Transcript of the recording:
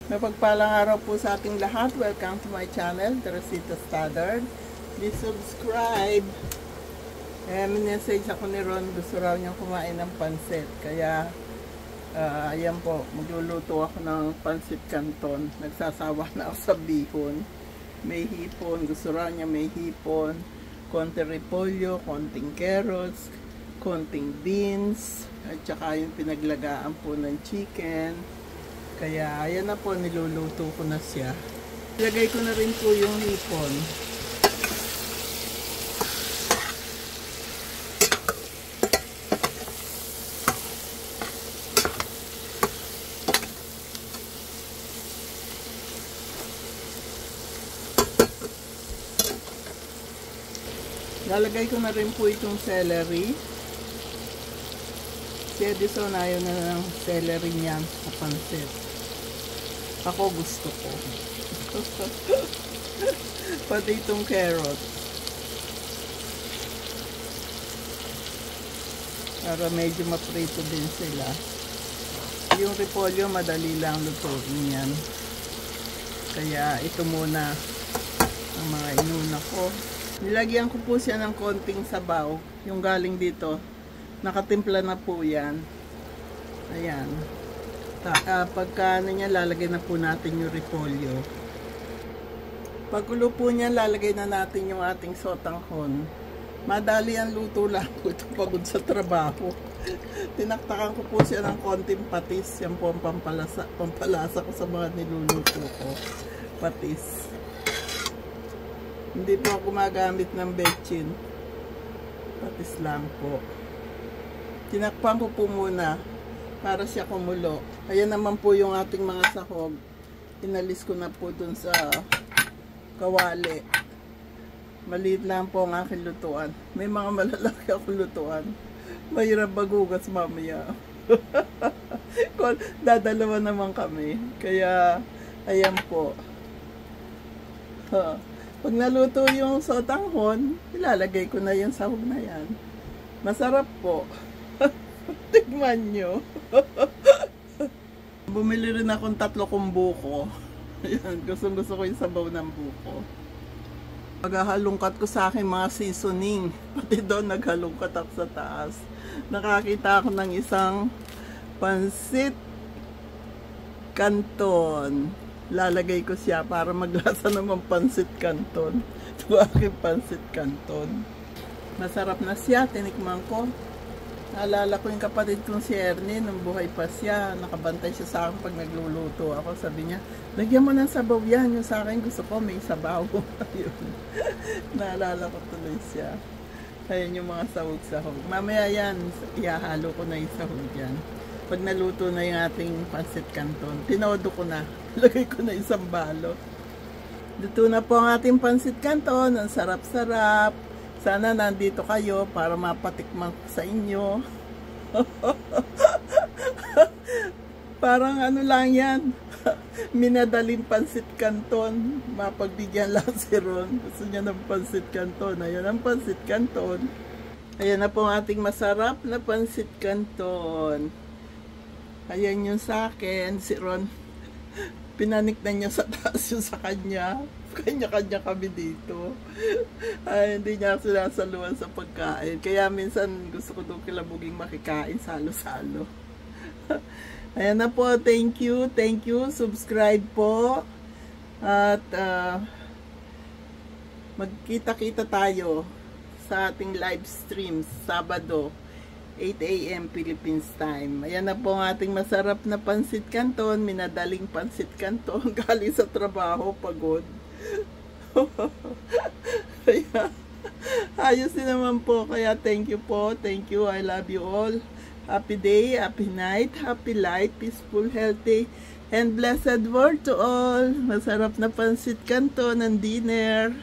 Mapagpalang araw po sa ating lahat. Welcome to my channel, Teresita Stoddard. Please subscribe. May message ako ni Ron. Gusto raw niyang kumain ng pansit. Kaya, ayan po. Magluluto ako ng pansit canton. Nagsasawa na ako sa bihon. May hipon. Gusto raw niya may hipon. Konting repolyo, konting carrots, konting beans, at saka yung pinaglagaan po ng chicken. Kaya, ayan na po, niluluto ko na siya. Ilagay ko na rin po yung hipon. Lalagay ko na rin po itong celery. Si Edison ayaw na ng celery niya sa pansit. Ako gusto ko. Pati itong carrot. Para medyo maprito din sila. Yung repolyo madali lang lutuin yan. Kaya ito muna ang mga inuna ko. Nilagyan ko po siya ng konting sabaw. Yung galing dito. Nakatimpla na po yan. Ayan. Pagka ano niya, lalagay na po natin yung repolyo. Pagkulo po niya, lalagay na natin yung ating sotanghon. Madali ang luto lang po. Ito pagod sa trabaho. Tinaktakan ko po siya ng konting patis. Yan po ang pampalasa ko sa mga niluluto ko. Patis. Hindi po ako gumagamit ng bechin. Patis lang po. Tinakpan ko po muna para siya kumulo. Ayan naman po yung ating mga sahog. Inalis ko na po dun sa kawali. Maliit lang po ang aking lutuan. May mga malalaki akong lutuan. Mahirap bagugas mamaya. Dadalawa naman kami. Kaya, ayan po. Pag naluto yung sotanghon, ilalagay ko na yung sahog na yan. Masarap po. Tignan nyo. Bumili rin akong 3 kong buko. Ayan, gusto ko yung sabaw ng buko. Paghahalungkat ko sa aking mga seasoning. Pati doon naghalungkat ako sa taas. Nakakita ako ng isang pansit canton. Lalagay ko siya para maglasa naman pansit canton. Ito aking pansit canton. Masarap na siya, tinikman ko. Naalala ko yung kapatid kong si Ernie, nung buhay pa siya, nakabantay siya sa akin pag nagluluto ako. Sabi niya, lagyan mo ng sabaw yan. Yung sa akin gusto ko may sabaw. Naalala ko tuloy siya. Ayan yung mga sahog-sahog. Mamaya yan, ihahalo ko na yung sahog yan. Pag naluto na yung ating pansit canton, tinodo ko na. Lagay ko na isang balot. Luto na po ang ating pansit canton. Ang sarap-sarap. Sana nandito kayo para mapatikman ko sa inyo. Parang ano lang yan. Minadaling pansit canton. Mapagbigyan lang si Ron. Gusto niya ng pansit canton. Ayan ang pansit canton. Ayan na po ang ating masarap na pansit canton. Ayan yung sa akin. Si Ron, pinanik na niya sa taas yung sa kanya. Kanya-kanya kami dito. Ay, hindi niya sinasaluan sa pagkain. Kaya minsan gusto ko doon kilabuging makikain, salo-salo. Ayan na po. Thank you. Thank you. Subscribe po. At magkita-kita tayo sa ating live stream Sabado 8 AM Philippines time. Ayan na po ang ating masarap na pansit canton. Minadaling pansit canton. Galing sa trabaho, pagod. Kaya, ayos din naman po. Kaya thank you po. Thank you. I love you all. Happy day, happy night, happy life, peaceful, healthy, and blessed world to all. Masarap na pansit canton ng dinner.